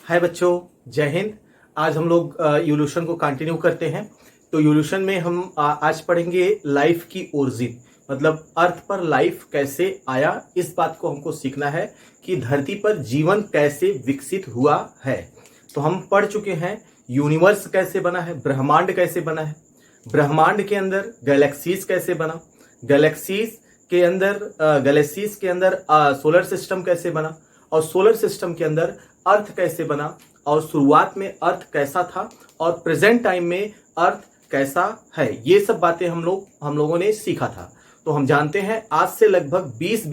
हाय बच्चों, जय हिंद। आज हम लोग इवोल्यूशन को कंटिन्यू करते हैं। तो इवोल्यूशन में हम आज पढ़ेंगे लाइफ की ओरिजिन, मतलब अर्थ पर लाइफ कैसे आया। इस बात को हमको सीखना है कि धरती पर जीवन कैसे विकसित हुआ है। तो हम पढ़ चुके हैं यूनिवर्स कैसे बना है, ब्रह्मांड कैसे बना है, ब्रह्मांड के अंदर गैलेक्सीज कैसे बना, गैलेक्सीज के अंदर सोलर सिस्टम कैसे बना, और सोलर सिस्टम के अंदर अर्थ कैसे बना, और शुरुआत में अर्थ कैसा था और प्रेजेंट टाइम में अर्थ कैसा है। ये सब बातें हम लोगों ने सीखा था। तो हम जानते हैं आज से लगभग 20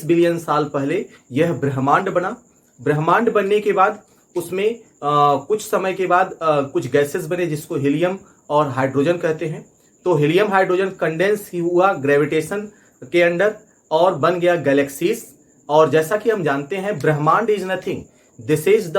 बिलियन साल पहले यह ब्रह्मांड बना। ब्रह्मांड बनने के बाद उसमें कुछ समय के बाद कुछ गैसेस बने जिसको हीलियम और हाइड्रोजन कहते हैं। तो हीलियम हाइड्रोजन कंडेंस ही हुआ ग्रेविटेशन के अंडर और बन गया गैलेक्सीज। और जैसा कि हम जानते हैं ब्रह्मांड is nothing, this is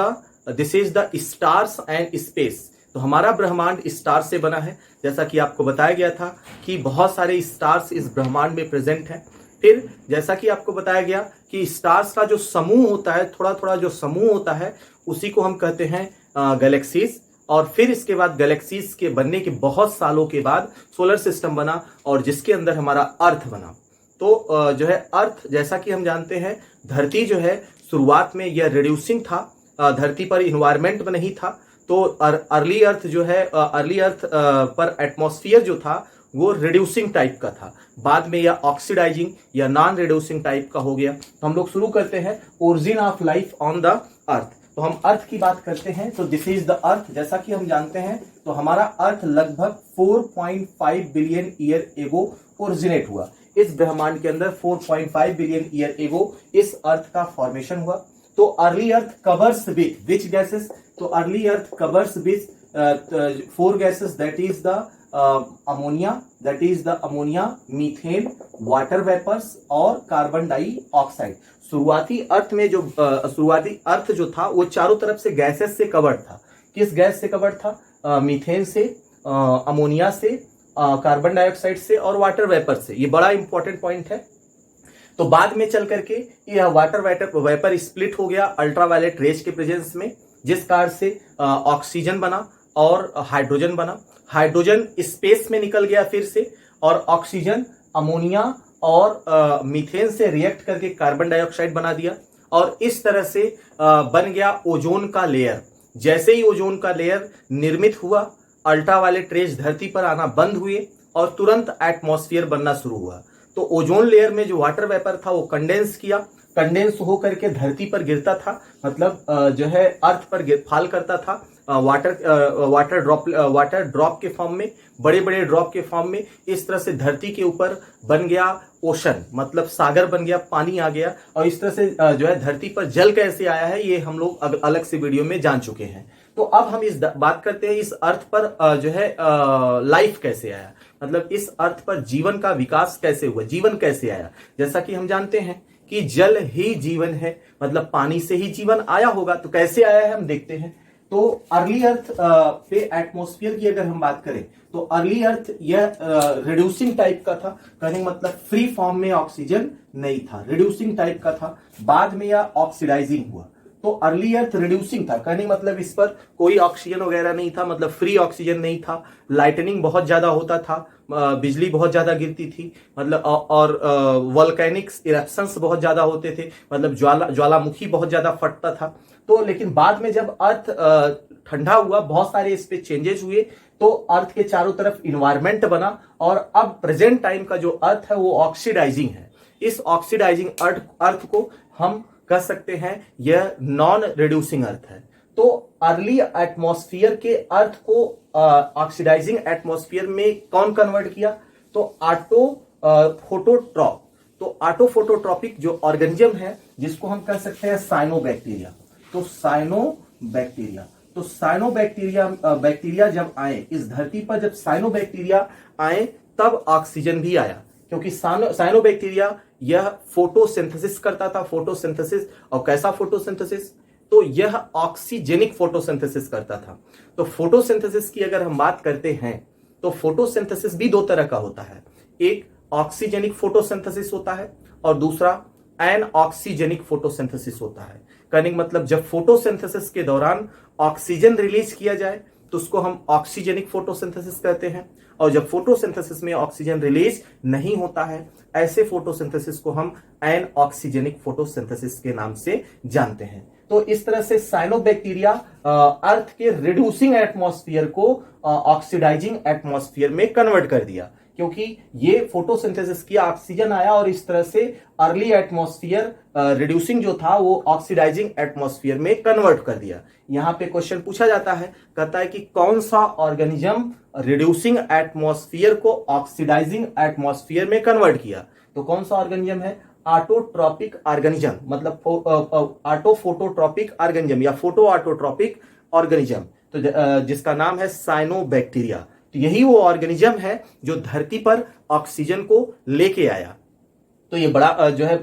the stars and space. तो हमारा ब्रह्मांड स्टार से बना है, जैसा कि आपको बताया गया था कि बहुत सारे स्टार्स इस ब्रह्मांड में प्रेजेंट हैं। फिर जैसा कि आपको बताया गया कि स्टार्स का जो समूह होता है, थोड़ा थोड़ा जो समूह होता है, उसी को हम कहते हैं गैलेक्सीज। और फिर इसके बाद गैलेक्सीज के बनने के बहुत सालों के बाद सोलर सिस्टम बना और जिसके अंदर हमारा अर्थ बना। तो जो है अर्थ, जैसा कि हम जानते हैं धरती जो है शुरुआत में यह रिड्यूसिंग था, धरती पर इन्वायरमेंट नहीं था। तो अर्ली अर्थ जो है, अर्ली अर्थ पर एटमॉस्फेयर जो था वो रिड्यूसिंग टाइप का था। बाद में यह ऑक्सीडाइजिंग या नॉन रिड्यूसिंग टाइप का हो गया। तो हम लोग शुरू करते हैं origin of life on the earth. तो हम अर्थ की बात करते हैं। तो दिस इज द अर्थ, जैसा कि हम जानते हैं तो हमारा अर्थ लगभग 4.5 बिलियन ईयर एगो ओरिजिनेट हुआ। इस ब्रह्मांड के अंदर 4.5 बिलियन ईयर एगो इस अर्थ का फॉर्मेशन हुआ। तो early earth covers with which gases, तो early earth covers with 4 gases, that is the ammonia, methane, water vapours और कार्बन डाइऑक्साइड। शुरुआती अर्थ जो था वो चारों तरफ से गैसेस से कवर्ड था। किस गैस से कवर्ड था? मीथेन से, अमोनिया से, कार्बन डाइऑक्साइड से और वाटर वेपर से। ये बड़ा इंपॉर्टेंट पॉइंट है। तो बाद में चल करके यह वाटर वेपर स्प्लिट हो गया अल्ट्रावायलेट रेज के प्रेजेंस में, जिस कारण से ऑक्सीजन बना और हाइड्रोजन बना। हाइड्रोजन स्पेस में निकल गया फिर से, और ऑक्सीजन अमोनिया और मीथेन से रिएक्ट करके कार्बन डाइऑक्साइड बना दिया। और इस तरह से बन गया ओजोन का लेयर। जैसे ही ओजोन का लेयर निर्मित हुआ, अल्ट्रावायलेट रेज धरती पर आना बंद हुए और तुरंत एटमॉस्फेयर बनना शुरू हुआ। तो ओजोन लेयर में जो वाटर वेपर था वो कंडेंस होकर के धरती पर गिरता था, मतलब जो है अर्थ पर फॉल करता था वाटर ड्रॉप के फॉर्म में, बड़े बड़े ड्रॉप के फॉर्म में। इस तरह से धरती के ऊपर बन गया ओशन, मतलब सागर बन गया, पानी आ गया। और इस तरह से जो है धरती पर जल कैसे आया है ये हम लोग अलग से वीडियो में जान चुके हैं। तो अब हम इस बात करते हैं इस अर्थ पर जो है लाइफ कैसे आया, मतलब इस अर्थ पर जीवन का विकास कैसे हुआ, जीवन कैसे आया। जैसा कि हम जानते हैं कि जल ही जीवन है, मतलब पानी से ही जीवन आया होगा। तो कैसे आया है हम देखते हैं। तो अर्ली अर्थ पे एटमॉस्फेयर की अगर हम बात करें तो अर्ली अर्थ यह रिड्यूसिंग टाइप का था, कहने मतलब फ्री फॉर्म में ऑक्सीजन नहीं था, रिड्यूसिंग टाइप का था। बाद में यह ऑक्सीडाइजिंग हुआ। तो अर्ली अर्थ रिड्यूसिंग था, कहने मतलब इस पर कोई ऑक्सीजन वगैरह नहीं था, मतलब फ्री ऑक्सीजन नहीं था। लाइटनिंग बहुत ज्यादा होता था, बिजली बहुत ज्यादा गिरती थी, मतलब और वोल्केनिक्स इरप्शंस बहुत ज्यादा होते थे, मतलब ज्वालामुखी बहुत ज्यादा फटता था। तो लेकिन बाद में जब अर्थ ठंडा हुआ, बहुत सारे इस पे चेंजेस हुए, तो अर्थ के चारों तरफ इन्वायरमेंट बना। और अब प्रेजेंट टाइम का जो अर्थ है वो ऑक्सीडाइजिंग है। इस ऑक्सीडाइजिंग अर्थ को हम कह सकते हैं यह नॉन रिड्यूसिंग अर्थ है। तो अर्ली एटमॉस्फेयर के अर्थ को ऑक्सीडाइजिंग एटमॉस्फेयर में कौन कन्वर्ट किया? तो फोटोट्रॉप। तो ऑटोफोटोट्रॉपिक जो ऑर्गेनिज्म है जिसको हम कह सकते हैं साइनोबैक्टीरिया। तो बैक्टीरिया जब आए इस धरती पर, जब साइनोबैक्टीरिया आए तब ऑक्सीजन भी आया, क्योंकि साइनोबैक्टीरिया यह फोटोसिंथेसिस करता था। फोटोसिंथेसिस, और कैसा फोटोसिंथेसिस? तो यह ऑक्सीजेनिक फोटोसिंथेसिस करता था। तो फोटोसिंथेसिस की अगर हम बात करते हैं तो फोटोसिंथेसिस भी दो तरह का होता है। एक ऑक्सीजेनिक फोटोसिंथेसिस होता है और दूसरा एन ऑक्सीजेनिक फोटोसिंथेसिस होता है। कहने का मतलब जब फोटोसिंथेसिस के दौरान ऑक्सीजन रिलीज किया जाए तो उसको हम ऑक्सीजेनिक फोटोसिंथेसिस कहते हैं, और जब फोटोसिंथेसिस में ऑक्सीजन रिलीज नहीं होता है ऐसे फोटोसिंथेसिस को हम एन ऑक्सीजेनिक फोटोसिंथेसिस के नाम से जानते हैं। तो इस तरह से साइनोबैक्टीरिया अर्थ के रिड्यूसिंग एटमॉस्फेयर को ऑक्सीडाइजिंग एटमॉस्फेयर में कन्वर्ट कर दिया, क्योंकि ये फोटोसिंथेसिस किया, ऑक्सीजन आया और इस तरह से अर्ली एटमॉस्फेयर रिड्यूसिंग जो था वो ऑक्सीडाइजिंग एटमॉस्फेयर में कन्वर्ट कर दिया। यहां पे क्वेश्चन पूछा जाता है, कहता है कि कौन सा ऑर्गेनिज्म रिड्यूसिंग एटमॉस्फेयर को ऑक्सीडाइजिंग एटमॉस्फेयर में कन्वर्ट किया। तो कौन सा ऑर्गेनिज्म है? ऑटोट्रॉपिक ऑर्गेनिज्म, मतलब ऑटोफोटोट्रॉपिक ऑर्गेनिज्म या फोटो ऑटोट्रॉपिक ऑर्गेनिज्म, तो जिसका नाम है साइनोबैक्टीरिया। तो यही वो ऑर्गेनिज्म है जो धरती पर ऑक्सीजन को लेके आया। तो ये बड़ा जो है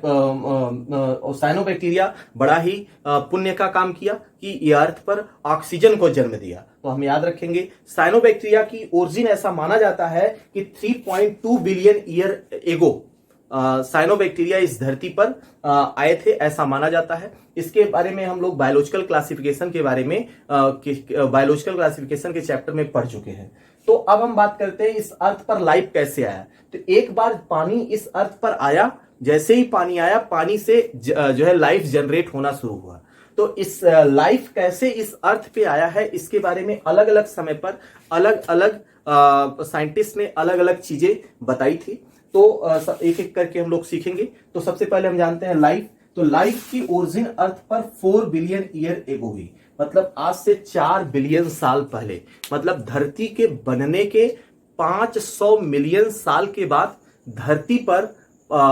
साइनोबैक्टीरिया बड़ा ही पुण्य का काम किया कि ये अर्थ पर ऑक्सीजन को जन्म दिया। तो हम याद रखेंगे साइनोबैक्टीरिया की ओरिजिन ऐसा माना जाता है कि 3.2 बिलियन ईयर एगो साइनोबैक्टीरिया इस धरती पर आए थे, ऐसा माना जाता है। इसके बारे में हम लोग बायोलॉजिकल क्लासिफिकेशन के बारे में बायोलॉजिकल क्लासिफिकेशन के चैप्टर में पढ़ चुके हैं। तो अब हम बात करते हैं इस अर्थ पर लाइफ कैसे आया। तो एक बार पानी इस अर्थ पर आया, जैसे ही पानी आया पानी से जो है लाइफ जनरेट होना शुरू हुआ। तो इस लाइफ कैसे इस अर्थ पे आया है इसके बारे में अलग अलग समय पर अलग अलग साइंटिस्ट ने अलग अलग चीजें बताई थी। तो एक एक करके हम लोग सीखेंगे। तो सबसे पहले हम जानते हैं लाइफ। तो लाइफ की ओरिजिन अर्थ पर 4 बिलियन ईयर एगो हुई, मतलब आज से 4 बिलियन साल पहले, मतलब धरती के बनने के 500 मिलियन साल के बाद धरती पर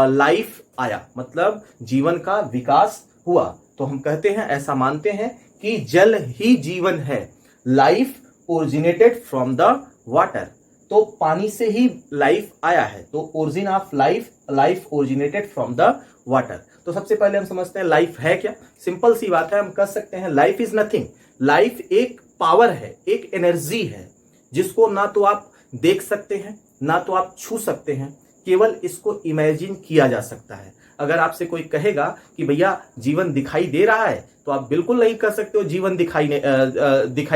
लाइफ आया, मतलब जीवन का विकास हुआ। तो हम कहते हैं, ऐसा मानते हैं कि जल ही जीवन है। Life originated from the water, तो पानी से ही लाइफ आया है। तो origin of life originated from the water. तो सबसे पहले हम समझते हैं लाइफ है क्या। सिंपल सी बात है, हम कह सकते हैं लाइफ इज नथिंग। लाइफ एक पावर है, एक एनर्जी है, जिसको ना तो आप देख सकते हैं ना तो आप छू सकते हैं, केवल इसको इमेजिन किया जा सकता है। अगर आपसे कोई कहेगा कि भैया जीवन दिखाई दे रहा है, तो आप बिल्कुल नहीं कर सकते हो जीवन दिखाई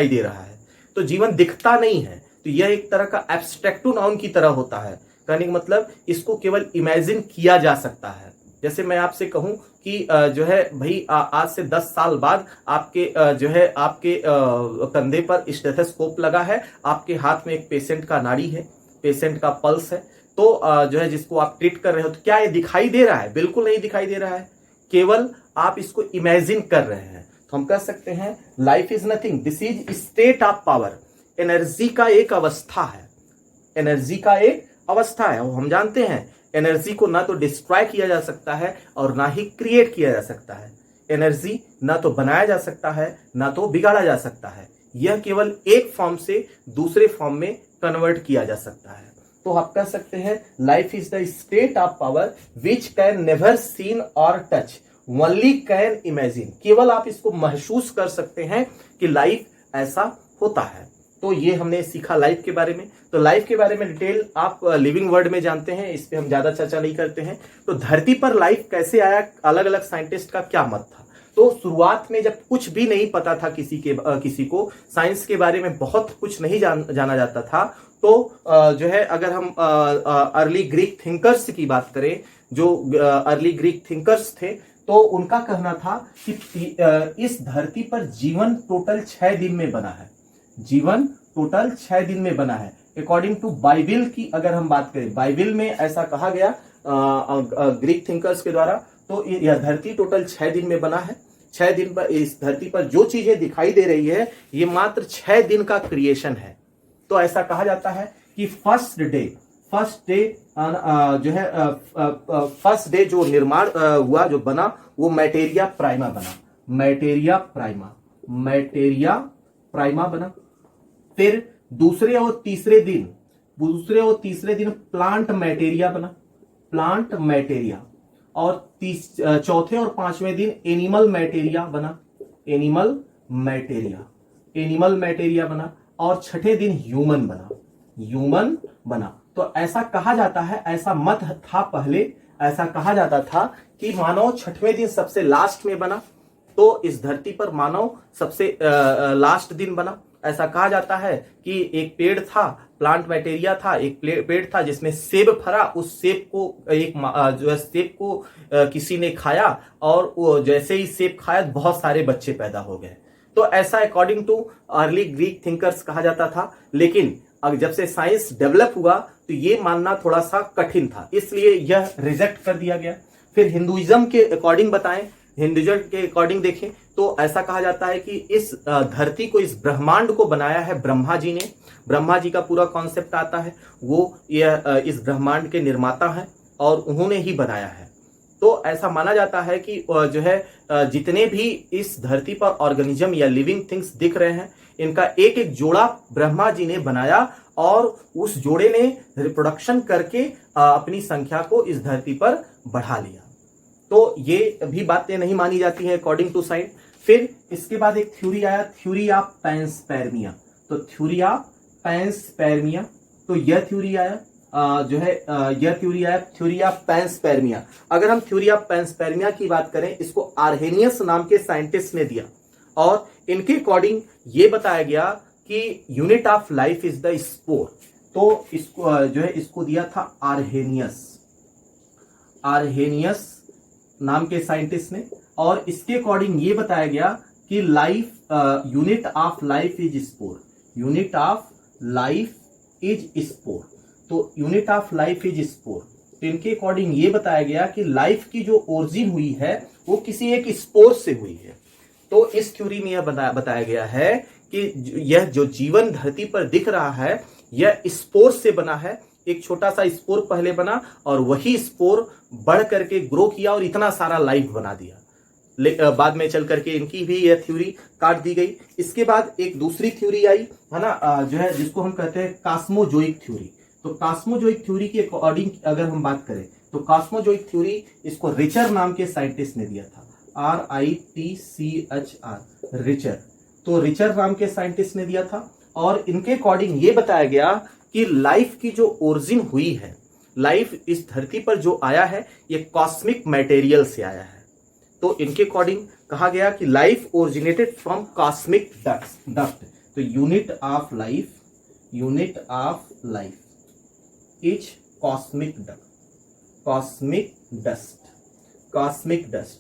दे रहा है। तो जीवन दिखता नहीं है, तो यह एक तरह का एब्स्ट्रैक्ट नाउन की तरह होता है। कहने का मतलब इसको केवल इमेजिन किया जा सकता है। जैसे मैं आपसे कहूं कि जो है भाई आज से 10 साल बाद आपके जो है आपके कंधे पर स्टेथोस्कोप लगा है, आपके हाथ में एक पेशेंट का नाड़ी है, पेशेंट का पल्स है, तो जो है जिसको आप ट्रीट कर रहे हो, तो क्या ये दिखाई दे रहा है? बिल्कुल नहीं दिखाई दे रहा है, केवल आप इसको इमेजिन कर रहे हैं। तो हम कह सकते हैं life is nothing, this is state of power. Energy का एक अवस्था है, एनर्जी का एक अवस्था है। हम जानते हैं एनर्जी को ना तो डिस्ट्रॉय किया जा सकता है और ना ही क्रिएट किया जा सकता है। एनर्जी ना तो बनाया जा सकता है ना तो बिगाड़ा जा सकता है, यह केवल एक फॉर्म से दूसरे फॉर्म में कन्वर्ट किया जा सकता है। तो आप कह सकते हैं life is the state of power which can never seen और टच, ओनली कैन इमेजिन। केवल आप इसको महसूस कर सकते हैं कि लाइफ ऐसा होता है। तो ये हमने सीखा लाइफ के बारे में। तो लाइफ के बारे में डिटेल आप लिविंग वर्ड में जानते हैं, इस पे हम ज्यादा चर्चा नहीं करते हैं। तो धरती पर लाइफ कैसे आया, अलग अलग साइंटिस्ट का क्या मत था। तो शुरुआत में जब कुछ भी नहीं पता था किसी को साइंस के बारे में बहुत कुछ नहीं जाना जाता था, तो जो है अगर हम अर्ली ग्रीक थिंकर्स की बात करें, जो अर्ली ग्रीक थिंकर्स थे, तो उनका कहना था कि इस धरती पर जीवन टोटल 6 दिन में बना है। जीवन टोटल 6 दिन में बना है। अकॉर्डिंग टू बाइबिल की अगर हम बात करें, बाइबिल में ऐसा कहा गया ग्रीक थिंकर्स के द्वारा, तो यह धरती टोटल 6 दिन में बना है। 6 दिन पर इस धरती पर जो चीजें दिखाई दे रही है ये मात्र 6 दिन का क्रिएशन है। तो ऐसा कहा जाता है कि फर्स्ट डे जो निर्माण हुआ, जो बना, वो मैटेरिया प्राइमा बना। मैटेरिया प्राइमा बना। फिर दूसरे और तीसरे दिन प्लांट मैटेरिया बना, प्लांट मैटेरिया। और चौथे और 5वें दिन एनिमल मैटेरिया बना, एनिमल मैटेरिया बना। और 6ठे दिन ह्यूमन बना। तो ऐसा कहा जाता है, ऐसा मत था पहले, ऐसा कहा जाता था कि मानव छठवें दिन सबसे लास्ट में बना, तो इस धरती पर मानव सबसे लास्ट दिन बना। ऐसा कहा जाता है कि एक पेड़ था, प्लांट मैटेरिया था, एक पेड़ था जिसमें सेब फरा, उस सेब को जो है सेब को किसी ने खाया और वो जैसे ही सेब खाया बहुत सारे बच्चे पैदा हो गए। तो ऐसा according too early Greek thinkers कहा जाता था, लेकिन अब जब से साइंस डेवलप हुआ तो ये मानना थोड़ा सा कठिन था, इसलिए यह रिजेक्ट कर दिया गया। फिर हिंदुइज्म के अकॉर्डिंग बताएं, हिंदुइज्म के अकॉर्डिंग देखें तो ऐसा कहा जाता है कि इस धरती को, इस ब्रह्मांड को बनाया है ब्रह्मा जी ने। ब्रह्मा जी का पूरा कॉन्सेप्ट आता है, वो यह इस ब्रह्मांड के निर्माता हैं और उन्होंने ही बनाया है। तो ऐसा माना जाता है कि जो है जितने भी इस धरती पर ऑर्गेनिज्म या लिविंग थिंग्स दिख रहे हैं, इनका एक एक जोड़ा ब्रह्मा जी ने बनाया और उस जोड़े ने रिप्रोडक्शन करके अपनी संख्या को इस धरती पर बढ़ा लिया। तो ये भी बातें नहीं मानी जाती हैं अकॉर्डिंग टू साइंस। फिर इसके बाद एक थ्योरी आया, थ्योरी ऑफ पैंसपेर्मिया। तो थ्योरी ऑफ पैंसपेर्मिया, तो यह थ्योरी आया यह थ्योरी आया, थ्योरी ऑफ पैंसपेर्मिया। अगर हम थ्योरी ऑफ पैंसपेर्मिया की बात करें, इसको आर्हेनियस नाम के साइंटिस्ट ने दिया और इनके अकॉर्डिंग ये बताया गया कि unit of life is the spore. तो इसको जो है इसको दिया था आर्हेनियस नाम के साइंटिस्ट ने, और इसके अकॉर्डिंग ये बताया गया कि life unit of life is spore, unit of life is spore. तो unit of life is spore, तो इनके अकॉर्डिंग ये बताया गया कि लाइफ की जो ओरिजिन हुई है वो किसी एक स्पोर से हुई है। तो इस थ्योरी में यह बताया गया है कि यह जो जीवन धरती पर दिख रहा है यह स्पोर से बना है। एक छोटा सा स्पोर पहले बना और वही स्पोर बढ़ करके ग्रो किया और इतना सारा लाइफ बना दिया। बाद में चल करके इनकी भी यह थ्योरी काट दी गई। इसके बाद एक दूसरी थ्योरी आई है ना, जो है जिसको हम कहते हैं कॉस्मोजोइक थ्योरी। तो कॉस्मोजोइक थ्योरी के अकॉर्डिंग अगर हम बात करें तो कॉस्मोजोइक थ्योरी इसको रिचर नाम के साइंटिस्ट ने दिया था, RITCHR, रिचर। तो रिचर नाम के साइंटिस्ट ने दिया था और इनके अकॉर्डिंग ये बताया गया कि लाइफ की जो ओरिजिन हुई है, लाइफ इस धरती पर जो आया है ये कॉस्मिक मटेरियल से आया है। तो इनके अकॉर्डिंग कहा गया कि life originated from cosmic dust. तो unit of life is cosmic dust.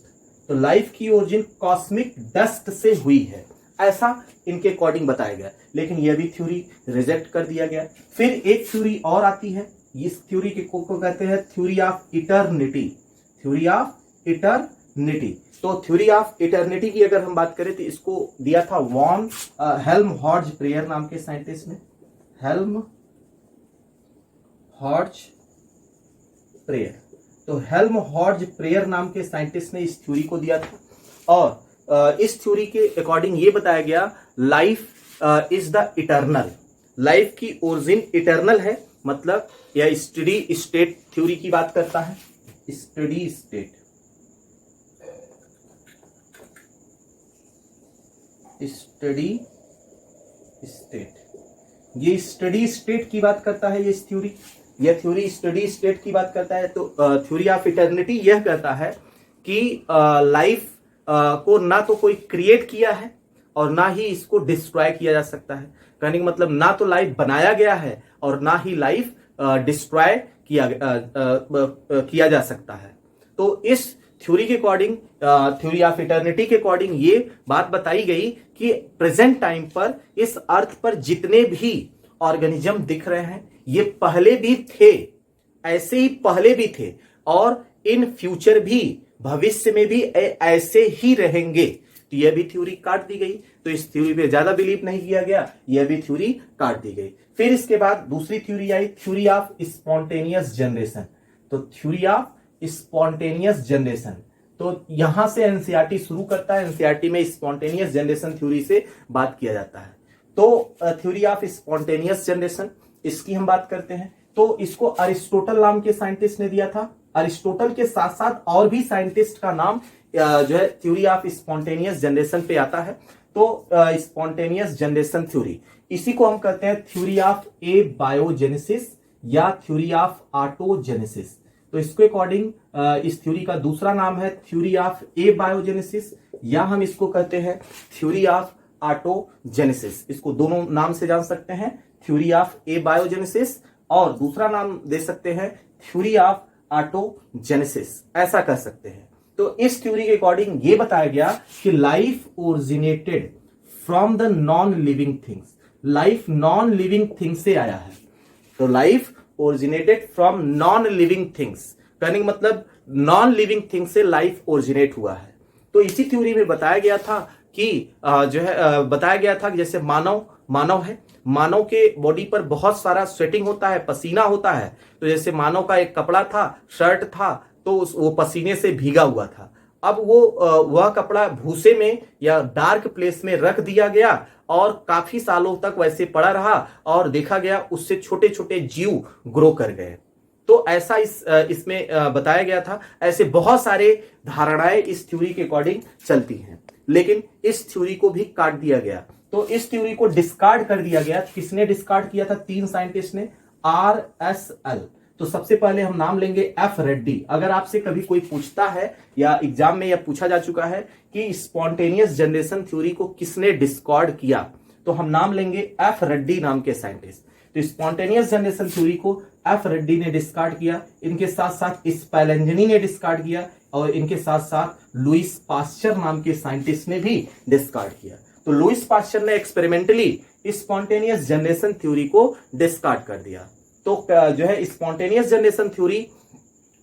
तो लाइफ की ओरिजिन कॉस्मिक डस्ट से हुई है, ऐसा इनके अकॉर्डिंग बताया गया, लेकिन यह भी थ्योरी रिजेक्ट कर दिया गया। फिर एक थ्योरी और आती है, इस थ्योरी को कहते हैं थ्योरी ऑफ इटर्निटी। तो थ्योरी ऑफ इटर्निटी की अगर हम बात करें तो इसको दिया था वॉन हेल्महोल्ट्ज प्रेयर नाम के साइंटिस्ट ने। तो हेल्महोल्ट्ज प्रेयर नाम के साइंटिस्ट ने इस थ्योरी को दिया था और इस थ्योरी के अकॉर्डिंग ये बताया गया life is the eternal, life की ओरिजिन इटर्नल है। मतलब यह स्टडी स्टेट थ्योरी की बात करता है, स्टडी स्टेट। ये स्टडी स्टेट की बात करता है, यह थ्योरी स्टडी स्टेट की बात करता है। तो थ्योरी ऑफ इटर्निटी यह कहता है कि लाइफ को ना तो कोई क्रिएट किया है और ना ही इसको डिस्ट्रॉय किया जा सकता है। कहने का मतलब ना तो लाइफ बनाया गया है और ना ही लाइफ डिस्ट्रॉय किया जा सकता है। तो इस थ्योरी के अकॉर्डिंग, थ्योरी ऑफ इटर्निटी के अकॉर्डिंग ये बात बताई गई कि प्रेजेंट टाइम पर इस अर्थ पर जितने भी ऑर्गेनिज्म दिख रहे हैं ये पहले भी थे, ऐसे ही पहले भी थे और इन फ्यूचर भी, भविष्य में भी ऐसे ही रहेंगे। तो यह भी थ्योरी काट दी गई। तो इस थ्योरी पे ज्यादा बिलीव नहीं किया गया, यह भी थ्योरी काट दी गई। फिर इसके बाद दूसरी theory I, theory of spontaneous generation. तो थ्योरी ऑफ स्पॉन्टेनियस जनरेशन, तो यहां से एनसीईआरटी शुरू करता है। एनसीईआरटी में स्पॉन्टेनियस जनरेशन थ्योरी से बात किया जाता है। तो थ्योरी ऑफ स्पॉन्टेनियस जनरेशन, इसकी हम बात करते हैं। तो इसको अरिस्टोटल नाम के साइंटिस्ट ने दिया था। अरिस्टोटल के साथ साथ और भी साइंटिस्ट का नाम जो है थ्योरी ऑफ स्पॉन्टेनियस जनरेशन पे आता है। तो स्पॉन्टेनियस जनरेशन थ्योरी, इसी को हम कहते हैं थ्योरी ऑफ ए बायोजेनेसिस या थ्योरी ऑफ ऑटोजेनेसिस। तो इसके अकॉर्डिंग इस थ्योरी का दूसरा नाम है थ्योरी ऑफ एबायोजेनेसिस, या हम इसको कहते हैं थ्योरी ऑफ ऑटोजेनेसिस। इसको दोनों नाम से जान सकते हैं, थ्योरी ऑफ एबायोजेनेसिस और दूसरा नाम दे सकते हैं थ्योरी ऑफ ऑटोजेनेसिस, ऐसा कर सकते हैं। तो इस थ्योरी के अकॉर्डिंग ये बताया गया कि life originated from the non living things, life non living things से आया है। तो life originated from non living things, कहने का मतलब नॉन लिविंग थिंग्स से लाइफ ओरिजिनेट हुआ है। तो इसी थ्योरी में बताया गया था कि बताया गया था कि जैसे मानव है, मानव के बॉडी पर बहुत सारा स्वेटिंग होता है, पसीना होता है। तो जैसे मानव का एक कपड़ा था, शर्ट था, तो वो पसीने से भीगा हुआ था। अब वह कपड़ा भूसे में या डार्क प्लेस में रख दिया गया और काफी सालों तक वैसे पड़ा रहा और देखा गया उससे छोटे छोटे जीव ग्रो कर गए। तो ऐसा इसमें बताया गया था। ऐसे बहुत सारे धारणाएं इस थ्योरी के अकॉर्डिंग चलती हैं, लेकिन इस थ्योरी को भी काट दिया गया। तो इस थ्योरी को डिस्कार्ड कर दिया गया। किसने डिस्कार्ड किया था? 3 साइंटिस्ट ने, RSL। तो सबसे पहले हम नाम लेंगे एफ रेड्डी। अगर आपसे कभी कोई पूछता है या एग्जाम में यह पूछा जा चुका है कि स्पॉन्टेनियस जनरेशन थ्योरी को किसने डिस्कार्ड किया, तो हम नाम लेंगे एफ रेड्डी नाम के साइंटिस्ट। तो स्पॉन्टेनियस जनरेशन थ्योरी को एफ रेड्डी ने डिस्कार्ड किया। इनके साथ साथ स्पेलेंजनी ने डिस्कार्ड किया और इनके साथ साथ लुईस पास्चर नाम के साइंटिस्ट ने भी डिस्कार्ड किया। तो लुईस पास्चर ने एक्सपेरिमेंटली स्पॉन्टेनियस जनरेशन थ्योरी को डिस्कार्ड कर दिया। तो जो है स्पॉन्टेनियस जनरेशन थ्योरी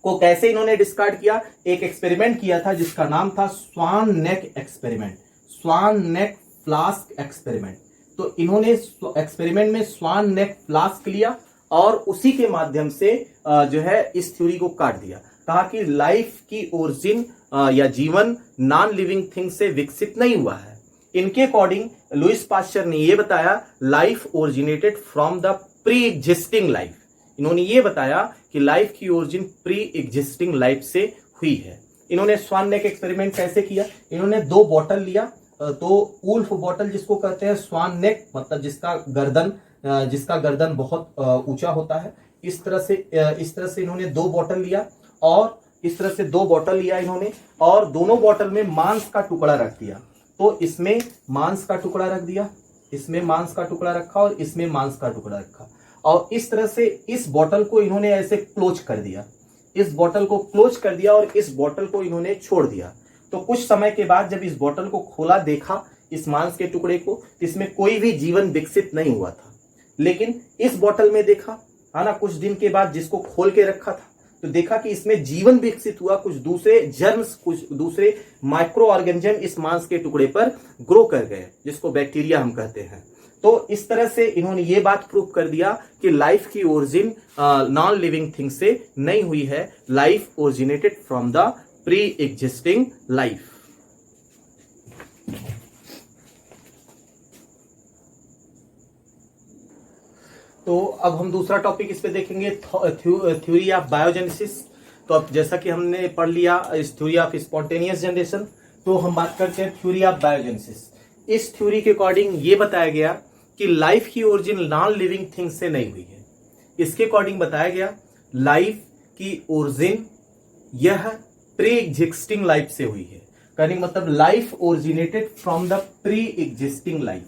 को कैसे इन्होंने डिस्कार्ड किया? एक एक्सपेरिमेंट किया था जिसका नाम था स्वान नेक एक्सपेरिमेंट, स्वान नेक फ्लास्क एक्सपेरिमेंट। तो इन्होंने एक्सपेरिमेंट में स्वान नेक फ्लास्क लिया और उसी के माध्यम से जो है इस थ्योरी को काट दिया। कहा कि लाइफ की ओरिजिन या जीवन नॉन लिविंग थिंग से विकसित नहीं हुआ है। इनके अकॉर्डिंग लुईस पास्चर ने यह बताया life originated from the pre existing life. इन्होंने ये बताया कि लाइफ की ओरिजिन प्री एग्जिस्टिंग लाइफ से हुई है। इन्होंने स्वान नेक एक्सपेरिमेंट कैसे किया? इन्होंने 2 बॉटल लिया, तो वुल्फ बॉटल जिसको कहते हैं, स्वान नेक मतलब जिसका गर्दन बहुत ऊंचा होता है। इस तरह से इन्होंने 2 बॉटल लिया और इस तरह से 2 बॉटल लिया इन्होंने और दोनों बॉटल में मांस का टुकड़ा रख दिया। तो इसमें मांस का टुकड़ा रख दिया, इसमें मांस का टुकड़ा रखा और इसमें मांस का टुकड़ा रखा और इस तरह से इस बॉटल को इन्होंने ऐसे क्लोज कर दिया, इस बॉटल को क्लोज कर दिया और इस बॉटल को इन्होंने छोड़ दिया। तो कुछ समय के बाद जब इस बॉटल को खोला, देखा इस मांस के टुकड़े को, इसमें कोई भी जीवन विकसित नहीं हुआ था। लेकिन इस बॉटल में देखा है ना, कुछ दिन के बाद जिसको खोल के रखा था तो देखा कि इसमें जीवन विकसित हुआ, कुछ दूसरे जर्म्स, कुछ दूसरे माइक्रो ऑर्गेनिज्म इस मांस के टुकड़े पर ग्रो कर गए, जिसको बैक्टीरिया हम कहते हैं। तो इस तरह से इन्होंने ये बात प्रूव कर दिया कि लाइफ की ओरिजिन नॉन लिविंग थिंग से नहीं हुई है, life originated from the pre existing life. तो अब हम दूसरा टॉपिक इस पे देखेंगे, थ्योरी ऑफ बायोजेनेसिस। तो अब जैसा कि हमने पढ़ लिया इस थ्योरी ऑफ स्पॉन्टेनियस जनरेशन, तो हम बात करते हैं थ्योरी ऑफ बायोजेनेसिस। इस थ्योरी के अकॉर्डिंग ये बताया गया कि लाइफ की ओरिजिन नॉन लिविंग थिंग से नहीं हुई है। इसके अकॉर्डिंग बताया गया लाइफ की ओरिजिन यह प्री एग्जिस्टिंग लाइफ से हुई है। कहने का मतलब life originated from the pre existing life.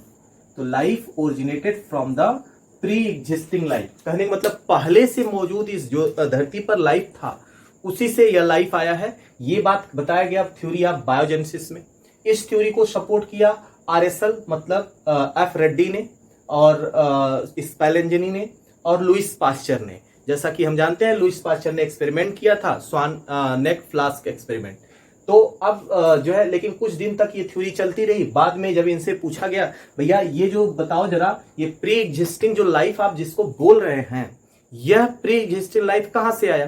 तो life originated from the pre existing life, कहने का मतलब पहले से मौजूद इस जो धरती पर लाइफ था उसी से यह लाइफ आया है। ये बात बताया गया थ्योरी ऑफ बायोजेनेसिस में। इस थ्योरी को सपोर्ट किया RSL मतलब एफ रेड्डी ने और स्पेलेंजनी ने और लुईस पास्चर ने। जैसा कि हम जानते हैं लुईस पास्चर ने एक्सपेरिमेंट किया था स्वान नेक फ्लास्क एक्सपेरिमेंट। तो अब जो है लेकिन कुछ दिन तक ये थ्योरी चलती रही। बाद में जब इनसे पूछा गया भैया ये जो बताओ जरा, ये प्री एग्जिस्टिंग जो लाइफ आप जिसको बोल रहे हैं, यह प्री एग्जिस्टिंग लाइफ कहां से आया?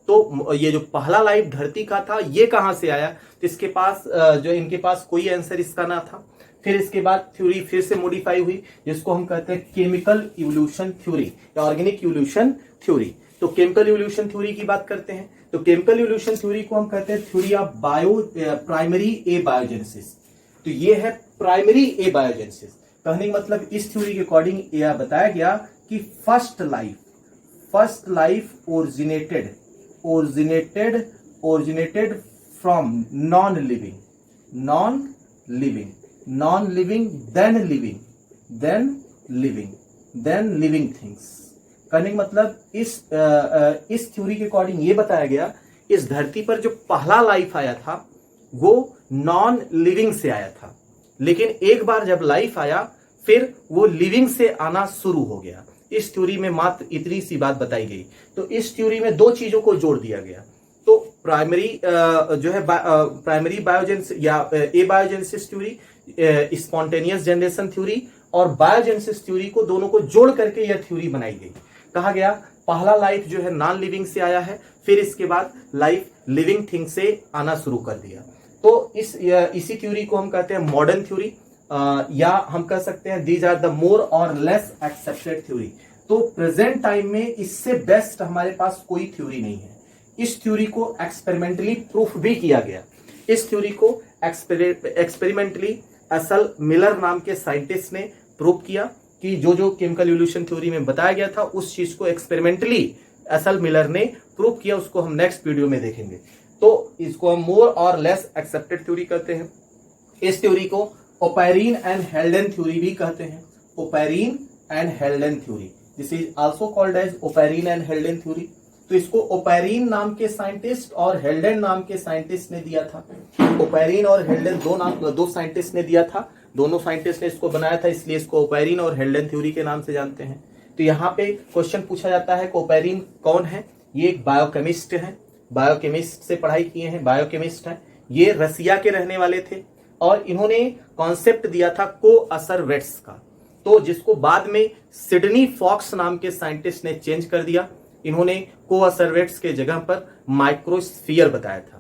तो ये जो पहला लाइफ धरती का था ये कहां से आया? तो इसके पास जो इनके पास कोई आंसर इसका ना था। फिर इसके बाद थ्योरी फिर से मॉडिफाई हुई, जिसको हम कहते हैं केमिकल इवोल्यूशन थ्योरी या ऑर्गेनिक इवोल्यूशन थ्योरी। तो केमिकल इवोल्यूशन थ्योरी की बात करते हैं। तो केमिकल इवोल्यूशन थ्योरी को हम कहते हैं theory of primary A biogenesis. तो ये है प्राइमरी ए बायोजेनेसिस। कहने का मतलब इस थ्योरी के अकॉर्डिंग यह बताया गया कि first life originated originated from non-living, then living things। कहने का मतलब इस थ्योरी के अकॉर्डिंग ये बताया गया, इस धरती पर जो पहला लाइफ आया था वो नॉन लिविंग से आया था, लेकिन एक बार जब लाइफ आया फिर वो लिविंग से आना शुरू हो गया। इस थ्योरी में मात्र इतनी सी बात बताई गई। तो इस थ्योरी में दो चीजों को जोड़ दिया गया। तो प्राइमरी जो है प्राइमरी बायोजेनेसिस या एबायोजेनेसिस थ्योरी, स्पॉन्टेनियस जनरेशन थ्योरी और बायोजेनेसिस थ्योरी को दोनों को जोड़ करके यह थ्योरी बनाई गई। कहा गया पहला लाइफ जो है नॉन लिविंग से आया है, फिर इसके बाद लाइफ लिविंग थिंग से आना शुरू कर दिया। तो इसी थ्योरी को हम कहते हैं मॉडर्न थ्योरी, या हम कह सकते हैं दीज आर द मोर और लेस एक्सेप्टेड थ्योरी। तो प्रेजेंट टाइम में इससे बेस्ट हमारे पास कोई थ्योरी नहीं है। इस थ्योरी को एक्सपेरिमेंटली प्रूफ भी किया गया। इस थ्योरी को एक्सपेरिमेंटली एसल मिलर नाम के साइंटिस्ट ने प्रूव किया कि जो केमिकल इवोल्यूशन थ्योरी में बताया गया था उस चीज को एक्सपेरिमेंटली एसल मिलर ने प्रूव किया। उसको हम नेक्स्ट वीडियो में देखेंगे। तो इसको हम मोर और लेस एक्सेप्टेड थ्योरी कहते हैं। इस थ्योरी को ओपेरिन एंड हेल्डेन थ्योरी भी कहते हैं। Oparin and Haldane theory, this is also called as Oparin and Haldane theory. तो इसको ओपेरिन नाम के साइंटिस्ट और हेल्डेन नाम के साइंटिस्ट ने दिया था। ओपेरिन और हेल्डेन दो साइंटिस्ट ने दिया था, दोनों साइंटिस्ट ने इसको बनाया था, इसलिए इसको ओपेरिन और हेल्डेन थ्योरी के नाम से जानते हैं। तो यहाँ पे क्वेश्चन पूछा जाता है कि ओपेरिन कौन है। ये एक बायोकेमिस्ट है, बायोकेमिस्ट से पढ़ाई किए हैं, बायोकेमिस्ट है। ये रसिया के रहने वाले थे और इन्होंने कॉन्सेप्ट दिया था कोअसरवेट्स का, तो जिसको बाद में सिडनी फॉक्स नाम के साइंटिस्ट ने चेंज कर दिया। इन्होंने कोअसरवेट्स के जगह पर माइक्रोस्फीयर बताया था।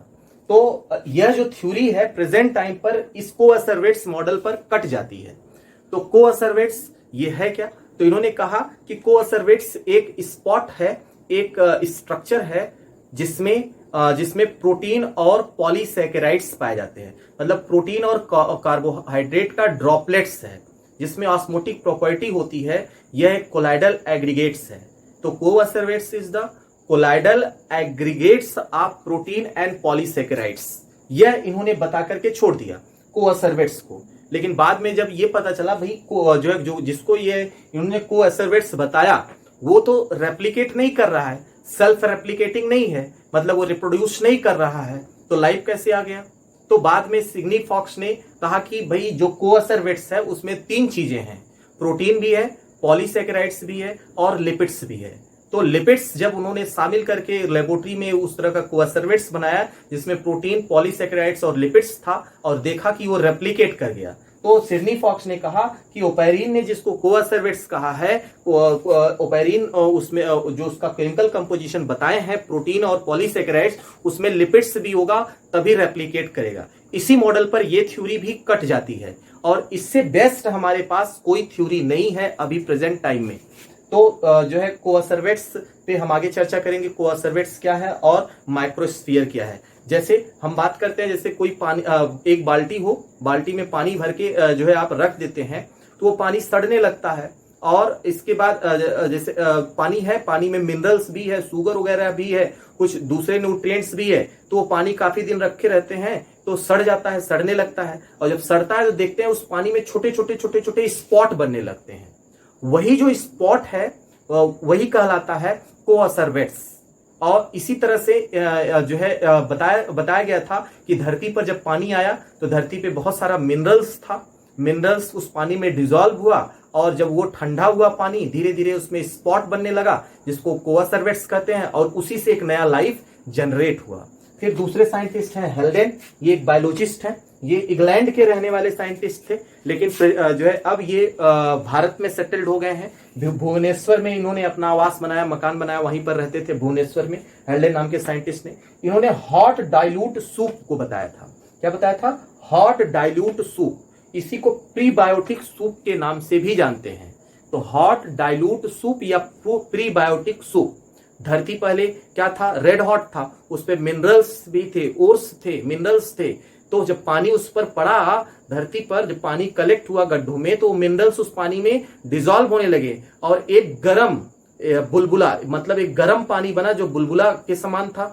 तो यह जो थ्योरी है प्रेजेंट टाइम पर इस कोअसरवेट्स मॉडल पर कट जाती है। तो कोअसरवेट्स ये है क्या? तो इन्होंने कहा कि कोअसरवेट्स एक स्पॉट है, एक स्ट्रक्चर है जिसमें प्रोटीन और पॉलीसैकेराइड्स पाए जाते हैं। मतलब प्रोटीन और कार्बोहाइड्रेट का ड्रॉपलेट्स है जिसमें ऑस्मोटिक प्रॉपर्टी होती है। यह एक कोलाइडल एग्रीगेट्स है। तो coacervates is the colloidal aggregates of protein and polysaccharides. यह इन्होंने बता करके छोड़ दिया कोअसरवेट्स को। लेकिन बाद में जब ये पता चला भाई जो जिसको ये इन्होंने कोअसरवेट्स बताया वो तो रेप्लिकेट नहीं कर रहा है, सेल्फ रेप्लिकेटिंग नहीं है, मतलब वो रिप्रोड्यूस नहीं कर रहा है, तो लाइफ कैसे आ गया? तो बाद में सिडनी फॉक्स ने कहा कि भाई जो कोअसरवेट्स है उसमें तीन चीजें हैं, प्रोटीन भी है, पॉलीसैकेराइड्स भी है और लिपिड्स भी है। तो लिपिड्स जब उन्होंने शामिल करके लेबोरेटरी में उस तरह का कोअसरवेट्स बनाया जिसमें प्रोटीन, पॉलीसैकेराइड्स और लिपिड्स था और देखा कि वो रेप्लिकेट कर गया, तो सिडनी फॉक्स ने कहा कि ओपेरिन ने जिसको कोअसरवेट्स कहा है, ओपेरिन उसमें जो उसका केमिकल कंपोजिशन बताए हैं प्रोटीन और पॉलीसैकेराइड्स, उसमें लिपिड्स भी होगा तभी रेप्लिकेट करेगा। इसी मॉडल पर यह थ्योरी भी कट जाती है और इससे बेस्ट हमारे पास कोई थ्योरी नहीं है अभी प्रेजेंट टाइम में। तो जो है कोअसरवेट्स पे हम आगे चर्चा करेंगे, कोअसरवेट्स क्या है और माइक्रोस्फीयर क्या है। जैसे हम बात करते हैं, जैसे कोई पानी, एक बाल्टी हो, बाल्टी में पानी भर के जो है आप रख देते हैं तो वो पानी सड़ने लगता है और इसके बाद जैसे पानी है, पानी में मिनरल्स भी है, शुगर वगैरह भी है, कुछ दूसरे न्यूट्रिएंट्स भी है, तो वो पानी काफी दिन रखे रहते हैं तो सड़ जाता है, सड़ने लगता है। और जब सड़ता है तो देखते हैं उस पानी में छोटे छोटे स्पॉट बनने लगते हैं। वही जो स्पॉट है वही कहलाता है कोअसरवेट्स। और इसी तरह से जो है बताया गया था कि धरती पर जब पानी आया तो धरती पे बहुत सारा मिनरल्स था, मिनरल्स उस पानी में डिसॉल्व हुआ और जब वो ठंडा हुआ पानी धीरे धीरे उसमें स्पॉट बनने लगा जिसको कोअसरवेट्स कहते हैं और उसी से एक नया लाइफ जनरेट हुआ। फिर दूसरे साइंटिस्ट हैं हेल्डेन, ये एक बायोलॉजिस्ट है, ये इंग्लैंड के रहने वाले साइंटिस्ट थे, लेकिन जो है अब ये भारत में सेटल्ड हो गए हैं। भुवनेश्वर में इन्होंने अपना आवास बनाया, मकान बनाया, वहीं पर रहते थे भुवनेश्वर में। हेल्डेन नाम के साइंटिस्ट ने इन्होंने हॉट डाइल्यूट सूप को बताया था। क्या बताया था? Hot dilute soup. इसी को प्रीबायोटिक सूप के नाम से भी जानते हैं। तो हॉट डाइल्यूट सूप या प्रीबायोटिक सूप। धरती पहले क्या था? रेड हॉट था, उस पर मिनरल्स भी थे, ओर्स थे, मिनरल्स थे। तो जब पानी उस पर पड़ा धरती पर, जब पानी कलेक्ट हुआ गड्ढों में, तो मिनरल्स उस पानी में डिसॉल्व होने लगे और एक गर्म बुलबुला, मतलब एक गर्म पानी बना जो बुलबुला के समान था।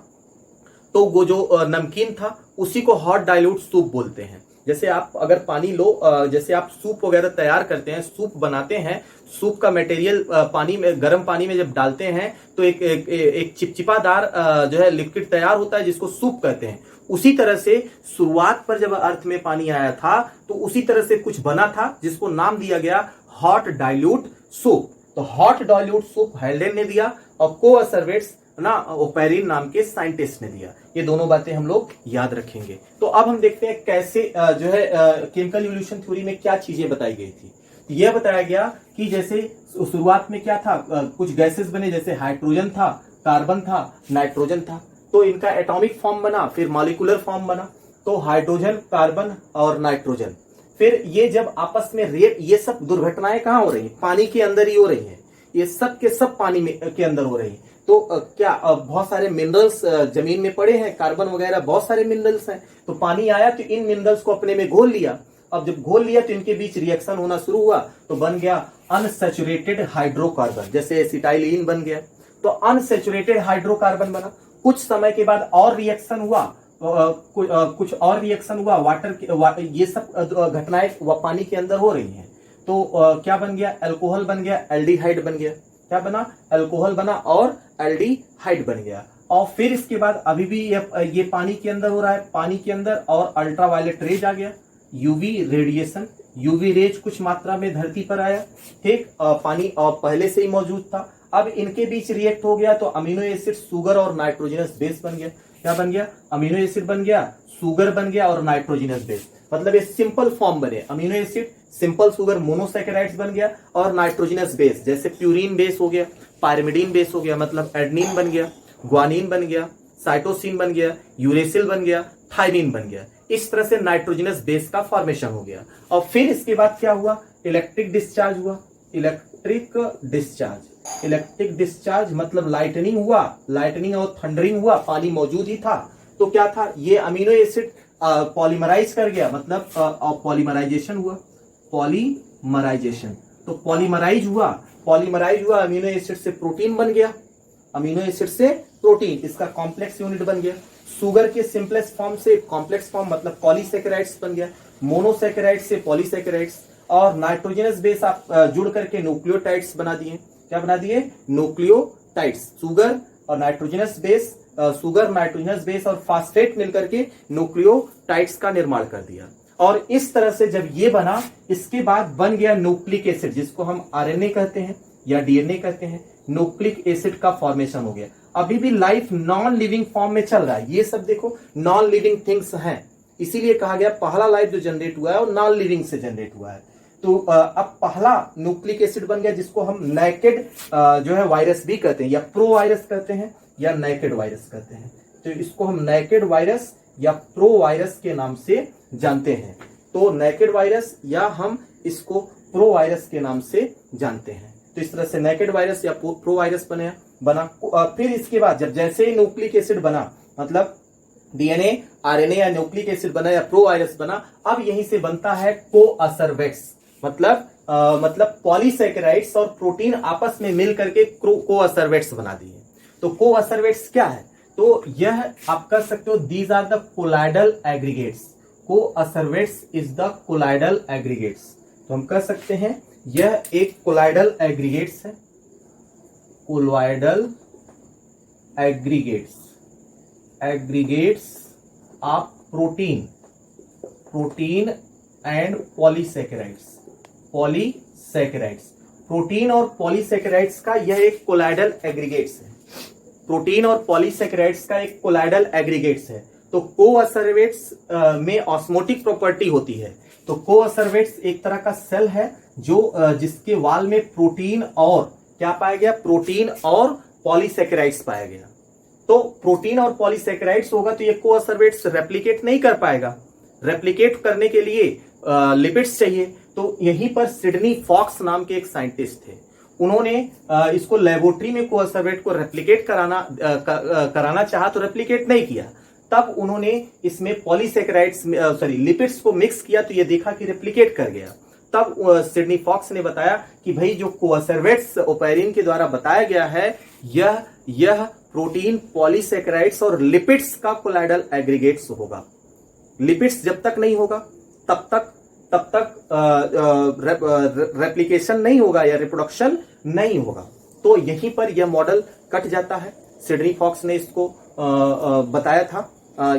तो वो जो नमकीन था उसी को हॉट डाइल्यूट सूप बोलते हैं। जैसे आप अगर पानी लो, जैसे आप सूप वगैरह तैयार करते हैं, सूप बनाते हैं, सूप का मटेरियल पानी में, गर्म पानी में जब डालते हैं तो एक चिपचिपादार जो है लिक्विड तैयार होता है जिसको सूप कहते हैं। उसी तरह से शुरुआत पर जब अर्थ में पानी आया था तो उसी तरह से कुछ बना था जिसको नाम दिया गया हॉट डाइल्यूट सूप। तो हॉट डाइल्यूट सूप हेल्डेन ने दिया और कोअसर्वेट्स ना ओपेरिन नाम के साइंटिस्ट ने दिया। ये दोनों बातें हम लोग याद रखेंगे। तो अब हम देखते हैं कैसे जो है केमिकल इवोल्यूशन थ्योरी में क्या चीजें बताई गई थी। यह बताया गया कि जैसे शुरुआत में क्या था, कुछ गैसेस बने, जैसे हाइड्रोजन था, कार्बन था, नाइट्रोजन था। तो इनका एटॉमिक फॉर्म बना, फिर मॉलिक्यूलर फॉर्म बना। तो हाइड्रोजन, कार्बन और नाइट्रोजन, फिर ये जब आपस में ये सब दुर्घटनाएं कहाँ हो रही है? पानी के अंदर ही हो रही है। ये सब के सब पानी में के अंदर हो रही है। तो क्या बहुत सारे मिनरल्स जमीन में पड़े हैं, कार्बन वगैरह बहुत सारे मिनरल्स हैं। तो पानी आया तो इन मिनरल्स को अपने में घोल लिया। अब जब घोल लिया तो इनके बीच रिएक्शन होना शुरू हुआ तो बन गया अनसैचुरेटेड हाइड्रोकार्बन, जैसे एसिटाइलिन बन गया। तो अनसैचुरेटेड हाइड्रोकार्बन बना। कुछ समय के बाद और रिएक्शन हुआ, कुछ और रिएक्शन हुआ, ये सब घटनाएं पानी के अंदर हो रही हैं। तो क्या बन गया? अल्कोहल बन गया, एल्डिहाइड बन गया। क्या बना? अल्कोहल बना और एल्डिहाइड बन गया। और फिर इसके बाद अभी भी ये पानी के अंदर हो रहा है, पानी के अंदर, और अल्ट्रावायलेट रेज आ गया, यूवी रेडिएशन, यूवी रेज कुछ मात्रा में धरती पर आया। ठीक, पानी और पहले से ही मौजूद था। अब इनके बीच रिएक्ट हो गया तो अमीनो एसिड, सुगर और नाइट्रोजनस बेस बन गया। क्या बन गया? अमीनो एसिड बन गया, सुगर बन गया और नाइट्रोजनस बेस। मतलब ये सिंपल फॉर्म बने, amino acid, simple sugar, monosaccharides बन गया, और नाइट्रोजनस बेस जैसे प्यूरिन बेस हो गया, पायरिमिडीन बेस हो गया, मतलब एडेनिन बन गया, ग्वानिन बन गया, साइटोसिन बन गया, यूरेसिल बन गया, थायमिन बन गया। इस तरह से नाइट्रोजनस बेस का फॉर्मेशन हो गया। और फिर इसके बाद क्या हुआ? इलेक्ट्रिक डिस्चार्ज हुआ। इलेक्ट्रिक डिस्चार्ज मतलब लाइटनिंग हुआ, लाइटनिंग और थंडरिंग हुआ। पानी मौजूद ही था तो क्या था? ये अमीनो एसिड पॉलीमराइज कर गया, मतलब पॉलीमराइजेशन हुआ। पॉलीमराइजेशन, तो पॉलीमराइज हुआ, अमीनो एसिड से प्रोटीन बन गया, अमीनो एसिड से प्रोटीन, इसका कॉम्प्लेक्स यूनिट बन गया। सुगर के सिंपलेस्ट फॉर्म से कॉम्प्लेक्स फॉर्म मतलब पॉलीसैकेराइड्स बन गया, मोनोसैकेराइड से पॉलीसैकेराइड्स, और नाइट्रोजनस बेस आप जुड़ करके न्यूक्लियोटाइड्स बना दिए। क्या बना दिए? न्यूक्लियोटाइड्स। सुगर और nitrogenous base, sugar, nitrogenous base और फास्फेट मिलकर के न्यूक्लियोटाइड्स का निर्माण कर दिया। और इस तरह से जब ये बना, इसके बाद बन गया न्यूक्लिक एसिड, जिसको हम आरएनए कहते हैं या डीएनए कहते हैं। न्यूक्लिक एसिड का फॉर्मेशन हो गया। अभी भी लाइफ नॉन लिविंग फॉर्म में चल रहा है। ये सब देखो नॉन लिविंग थिंग्स हैं, इसीलिए कहा गया पहला लाइफ जो जनरेट हुआ है वो नॉन लिविंग से जनरेट हुआ है। तो अब पहला न्यूक्लिक एसिड बन गया, जिसको हम नेकेड जो है वायरस भी कहते हैं, या प्रो वायरस कहते हैं, या नेकेड वायरस कहते हैं। तो इसको हम नेकेड वायरस या प्रो वायरस के नाम से जानते हैं। तो नेकेड वायरस या हम इसको प्रो वायरस के नाम से जानते हैं। तो इस तरह से नेकेड वायरस या प्रो वायरस बना। फिर इसके बाद जब जैसे ही न्यूक्लिक एसिड बना, मतलब डीएनए, आरएनए या न्यूक्लिक एसिड बना या प्रो वायरस बना, अब यहीं से बनता है कोअसर्वेट्स, मतलब पॉलीसैकेराइड्स और प्रोटीन आपस में मिल करके कोअसर्वेट्स बना दिए। तो कोअसर्वेट्स क्या है? तो यह आप कह सकते हो these are the colloidal aggregates. Coacervates is the colloidal aggregates. तो हम कह सकते हैं यह एक कोलाइडल एग्रीगेट्स है। Colloidal aggregates of protein and polysaccharides. Protein और पॉलीसैकेराइड्स का यह एक कोलाइडल एग्रीगेट्स है। प्रोटीन और पॉलीसैकेराइड्स का एक कोलाइडल एग्रीगेट्स है। तो कोअसर्वेट्स में ऑस्मोटिक प्रॉपर्टी होती है। तो कोअसर्वेट्स एक तरह का सेल है जो जिसके वाल में प्रोटीन और क्या पाया गया? प्रोटीन और पॉलीसैकेराइड्स पाया गया। तो प्रोटीन और पॉलीसैकेराइड्स होगा तो ये कोअसर्वेट्स रेप्लिकेट नहीं कर पाएगा। रेप्लिकेट करने के लिए लिपिड्स चाहिए। तो यहीं पर सिडनी फॉक्स नाम के एक साइंटिस्ट थे, उन्होंने इसको लेबोरेटरी में कोअसर्वेट को रेप्लिकेट कराना चाहा तो रेप्लिकेट नहीं किया। तब उन्होंने इसमें पॉलीसैकेराइड्स लिपिड्स को मिक्स किया तो ये देखा कि रेप्लिकेट कर गया। तब सिडनी फॉक्स ने बताया कि भाई जो कोअसर्वेट्स ओपेरिन के द्वारा बताया गया है, यह प्रोटीन, पॉलीसेकेराइड्स और लिपिड्स का कोलाइडल एग्रीगेट्स होगा। लिपिड्स जब तक नहीं होगा तब तक रेप्लिकेशन नहीं होगा या रिप्रोडक्शन नहीं होगा। तो यहीं पर यह मॉडल कट जाता है। सिडनी फॉक्स ने इसको बताया था,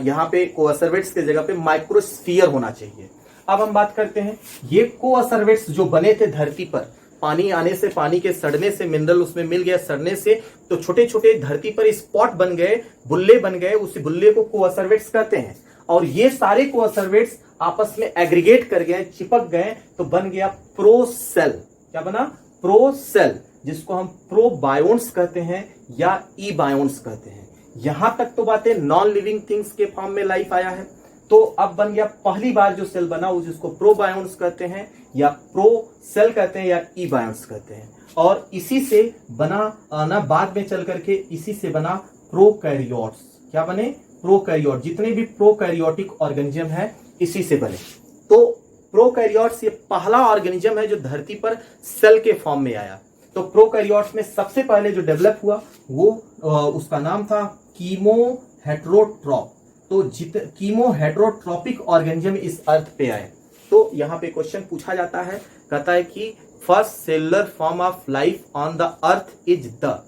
यहाँ पे कोअसर्वेट्स की जगह पे माइक्रोस्फीयर होना चाहिए। अब हम बात करते हैं, ये कोअसर्वेट्स जो बने थे धरती पर, पानी आने से, पानी के सड़ने से, मिनरल उसमें मिल गया सड़ने से, तो छोटे छोटे धरती पर स्पॉट बन गए, बुल्ले बन गए, उस बुल्ले को कोअसर्वेट्स कहते हैं। और ये सारे कोअसर्वेट्स आपस में एग्रीगेट कर गए, चिपक गए, तो बन गया प्रोसेल। क्या बना? प्रोसेल, जिसको हम प्रोबायोन्ट्स कहते हैं या ई बायोन्ट्स कहते हैं। यहां तक तो बातें नॉन लिविंग थिंग्स के फॉर्म में लाइफ आया है। तो अब बन गया पहली बार जो सेल बना जिसको प्रोबायोन्ट्स कहते हैं या प्रो सेल कहते हैं या ई बायोन्ट्स कहते हैं। और इसी से बना ना बाद में चल करके इसी से बना प्रोकैरियोट्स। क्या बने? प्रोकैरियोट। जितने भी प्रोकैरियोटिक ऑर्गेनिज्म है इसी से बने। तो प्रोकैरियोट्स ये पहला ऑर्गेनिज्म है जो धरती पर सेल के फॉर्म में आया। तो प्रोकैरियोट्स में सबसे पहले जो डेवलप हुआ वो उसका नाम था कीमोहेटेरोट्रॉप। तो कीमोहेटेरोट्रॉपिक ऑर्गेनिज्म इस अर्थ पे आए। तो यहाँ पे क्वेश्चन पूछा जाता है, कहता है कि first cellular form of life on the earth is the,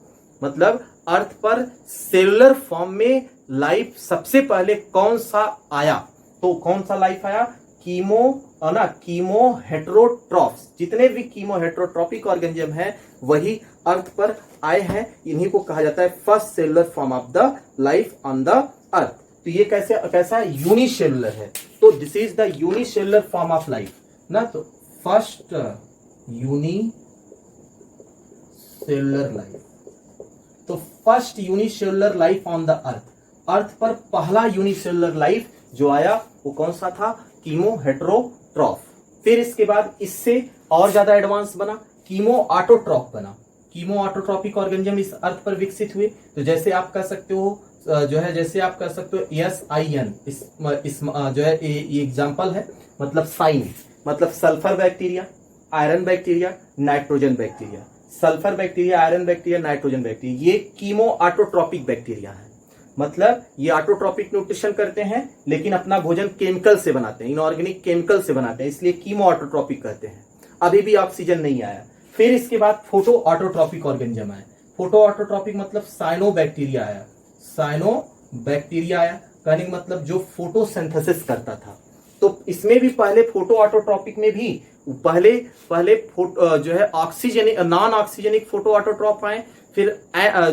मतलब अर्थ पर सेलुलर फॉर्म में लाइफ सबसे पहले कौन सा आया? तो कौन सा लाइफ आया? कीमोहेटेरोट्रॉप्स। जितने भी कीमोहेटेरोट्रॉपिक ऑर्गेनिज्म है वही अर्थ पर आए हैं। इन्हीं को कहा जाता है first cellular form of the life on the earth. तो ये कैसा यूनिसेलुलर है। तो this is the unicellular form of life ना। तो फर्स्ट यूनिसेलुलर लाइफ, तो first unicellular life on the earth, earth पर पहला यूनिसेलुलर लाइफ जो आया वो कौन सा था? कीमोहेटेरोट्रॉप। फिर इसके बाद इससे और ज्यादा एडवांस बना, कीमोऑटोट्रॉप बना। कीमोऑटोट्रॉपिक ऑर्गेनिज्म इस अर्थ पर विकसित हुए। तो जैसे आप कह सकते हो जैसे आप कह सकते हो SIN, इस जो है ये एग्जांपल है, मतलब साइन, मतलब sulphur bacteria, iron bacteria, nitrogen bacteria. Sulphur bacteria, iron bacteria, nitrogen bacteria, ये कीमोऑटोट्रॉपिक बैक्टीरिया है। मतलब ये ऑटोट्रॉपिक न्यूट्रिशन करते हैं लेकिन अपना भोजन केमिकल से बनाते हैं, इनऑर्गेनिक केमिकल से बनाते हैं, इसलिए कीमोऑटोट्रॉपिक कहते हैं। अभी भी ऑक्सीजन नहीं आया। फिर इसके बाद फोटो ऑटोट्रॉपिक ऑर्गेनिज्म आया। फोटो ऑटोट्रॉपिक मतलब साइनोबैक्टीरिया आया। साइनोबैक्टीरिया आया कहने का मतलब जो फोटोसिंथेसिस करता था। तो इसमें भी पहले फोटो ऑटोट्रॉपिक में भी पहले जो है oxygenic, non oxygenic photo autotroph आए, फिर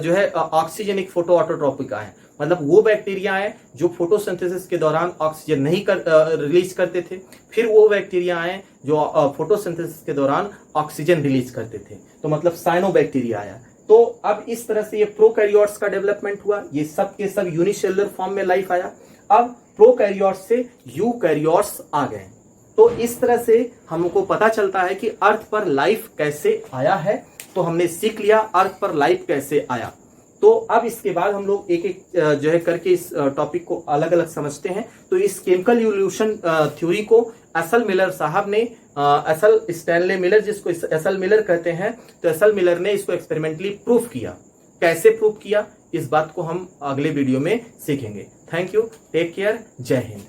जो है ऑक्सीजनिक फोटो ऑटोट्रॉपिक आए। मतलब वो बैक्टीरिया आए जो फोटोसिंथेसिस के दौरान ऑक्सीजन नहीं रिलीज करते थे। फिर वो बैक्टीरिया आए जो फोटोसिंथेसिस के दौरान ऑक्सीजन रिलीज करते थे। तो मतलब साइनोबैक्टीरिया आया। तो अब इस तरह से ये प्रोकैरियोट्स का डेवलपमेंट हुआ। ये सब के सब यूनिसेलुलर फॉर्म में लाइफ आया। अब प्रोकैरियोट्स से यूकैरियोट्स आ गए। तो इस तरह से हमको पता चलता है कि अर्थ पर लाइफ कैसे आया है। तो हमने सीख लिया अर्थ पर लाइफ कैसे आया। तो अब इसके बाद हम लोग एक एक जो है करके इस टॉपिक को अलग अलग समझते हैं। तो इस केमिकल इवोल्यूशन थ्योरी को एसल मिलर साहब ने, एसल स्टैनले मिलर जिसको एसल मिलर कहते हैं, तो एसल मिलर ने इसको एक्सपेरिमेंटली प्रूफ किया। कैसे प्रूफ किया इस बात को हम अगले वीडियो में सीखेंगे। थैंक यू, टेक केयर, जय हिंद।